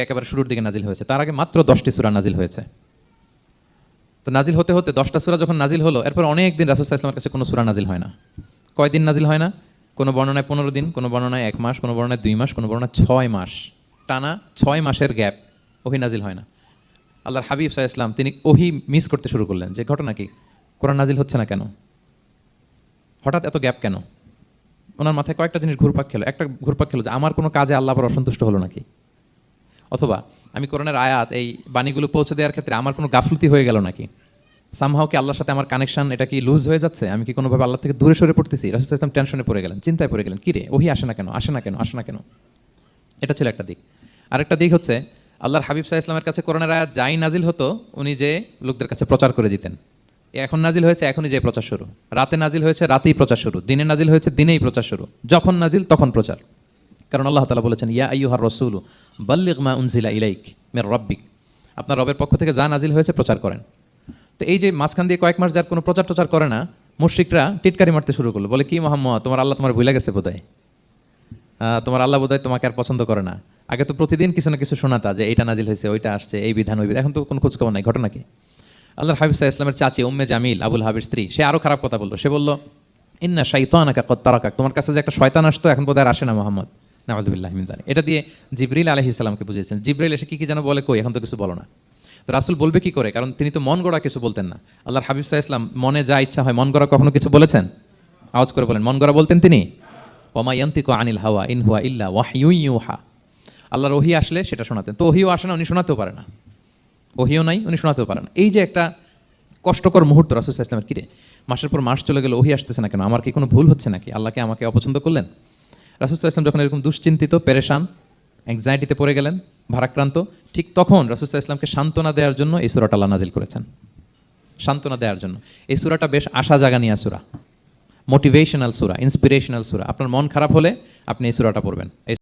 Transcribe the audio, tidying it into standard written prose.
একেবারে শুরুর দিকে নাজিল হয়েছে। তার আগে মাত্র 10টি সূরা নাজিল হয়েছে। তো নাজিল হতে হতে 10টা সূরা যখন নাজিল হলো, এরপর অনেক দিন রাসূল সাল্লাল্লাহু আলাইহি ওয়াসাল্লামের কাছে কোনো সূরা নাজিল হয় না। কয়দিন নাজিল হয় না? কোনো বর্ণনায় 15 দিন, কোনো বর্ণনায় 1 মাস, কোনো বর্ণনায় 2 মাস, কোনো বর্ণনায় 6 মাস। টানা 6 মাসের গ্যাপ ওহী নাজিল হয় না। আল্লাহর হাবিব সাল্লাল্লাহু আলাইহি ওয়াসাল্লাম তিনি ওহী মিস করতে শুরু করলেন, যে ঘটনা কি, কোরআন নাজিল হচ্ছে না কেন, হঠাৎ এত গ্যাপ কেন? ওনার মাথায় কয়েকটা জিনিস ঘুরপাক খেলো। একটা ঘুরপাক খেলো যে আমার কোনো কাজে আল্লাহ আবার অসন্তুষ্ট হলো নাকি, অথবা আমি কোরআনের আয়াত এই বাণীগুলো পৌঁছে দেওয়ার ক্ষেত্রে আমার কোনো গাফলতি হয়ে গেল নাকি, সামহাও কি আল্লাহর সাথে আমার কানেকশন এটা কি লুজ হয়ে যাচ্ছে, আমি কি কোনোভাবে আল্লাহ থেকে দূরে সরে পড়তেছি? রাসূল সাল্লাল্লাহু আলাইহি ওয়াসাল্লাম টেনশনে পড়ে গেলেন, চিন্তায় পড়ে গেলেন, কিরে ওহী আসে না কেন, আসে না কেন, আসে না কেন। এটা ছিল একটা দিক। আরেকটা দিক হচ্ছে আল্লাহর হাবিব সাল্লাল্লাহু আলাইহি ওয়াসাল্লামের কাছে কোরআনের আয়াত যাই নাজিল হতো উনি যে লোকদের কাছে প্রচার করে দিতেন। এখন নাজিল হয়েছে এখনই যে প্রচার শুরু, রাতে নাজিল হয়েছে রাতেই প্রচার শুরু, দিনে নাজিল হয়েছে দিনেই প্রচার শুরু, যখন নাজিল তখন প্রচার। কারণ আল্লাহ তাআলা বলেছেন, ইয়া আইয়ুহার রাসূলু বাল্লিগ মা উনজিলা ইলাইক মির রাব্বিক, আপনার রবের পক্ষ থেকে যা নাজিল হয়েছে প্রচার করেন। তো এই যে মাঝখান দিয়ে কয়েক মাস যার কোনো প্রচার টচার করে না, মুশরিকরা টিটকারি মারতে শুরু করলো, বলে কি মুহাম্মদ, তোমার আল্লাহ তোমার ভুলে গেছে বোধহয়, তোমার আল্লাহ বোধহয় তোমাকে আর পছন্দ করে না। আগে তো প্রতিদিন কিছু না কিছু শোনাতা যে এইটা নাজিল হয়েছে, ওইটা আসছে, এই বিধান ওই বিধান, এখন তো কোনো খোঁজখবর নাই, ঘটনা কি? আল্লাহর হাবিব সাল্লাল্লাহু আলাইহি ওয়াসাল্লামের চাচি উম্মে জামিল, আবুল হাবির স্ত্রী, সে আরও খারাপ কথা বললো। সে বলল, ইন্না শাইতানাকা কদ তারাকাক, তোমার কাছে যে একটা শয়তান আসতো এখন বোধহয় আর আসে না মুহাম্মদ, নাউযুবিল্লাহি মিন যালিক। এটা দিয়ে জিবরিল আলাইহিস সালামকে বুঝিয়েছেন। জিবরিল এসে কি যেন বলে, কই এখন তো কিছু বলো না। তো রাসূল বলবে কি করে, কারণ তিনি তো মন গড়া কিছু বলতেন না। আল্লাহর হাবিব সাল্লাল্লাহু আলাইহি ওয়াসাল্লাম মনে যা ইচ্ছা হয় মন গড়া কখনো কিছু বলেছেন? আওয়াজ করে বলেন, মন গড়া বলতেন তিনি? ওয়া মা ইয়ানতিকু আনিল হাওয়া ইন হুয়া ইল্লা ওয়াহয়ুন ইউহা। আল্লাহর ওহী আসলে সেটা শোনাতেন। তো ওহীও আসে না, উনি শোনাতেও পারে না, ওহীও নাই, উনি শোনাতেও পারেন। এই যে একটা কষ্টকর মুহূর্ত রাসূল সাল্লাল্লাহু আলাইহি ওয়াসাল্লামের, কিরে মাসের পর মাস চলে গেল ওহী আসতেছে না কেন, আমার কি কোনো ভুল হচ্ছে নাকি, আল্লাহকে আমাকে অপছন্দ করলেন? রাসূল সাল্লাল্লাহু আলাইহি ওয়াসাল্লাম যখন এরকম দুশ্চিন্তিত, পেরেশান, অ্যাংজাইটিতে পড়ে গেলেন, ভারাক্রান্ত, ঠিক তখন রাসূল সাল্লাল্লাহু আলাইহি ওয়াসাল্লামকে সান্ত্বনা দেওয়ার জন্য এই সূরাটা আল্লাহ নাজিল করেছেন। সান্ত্বনা দেওয়ার জন্য এই সূরাটা বেশ আশা জাগানিয়া সূরা, মোটিভেশনাল সূরা, ইন্সপিরেশনাল সূরা। আপনার মন খারাপ হলে আপনি এই সূরাটা পড়বেন।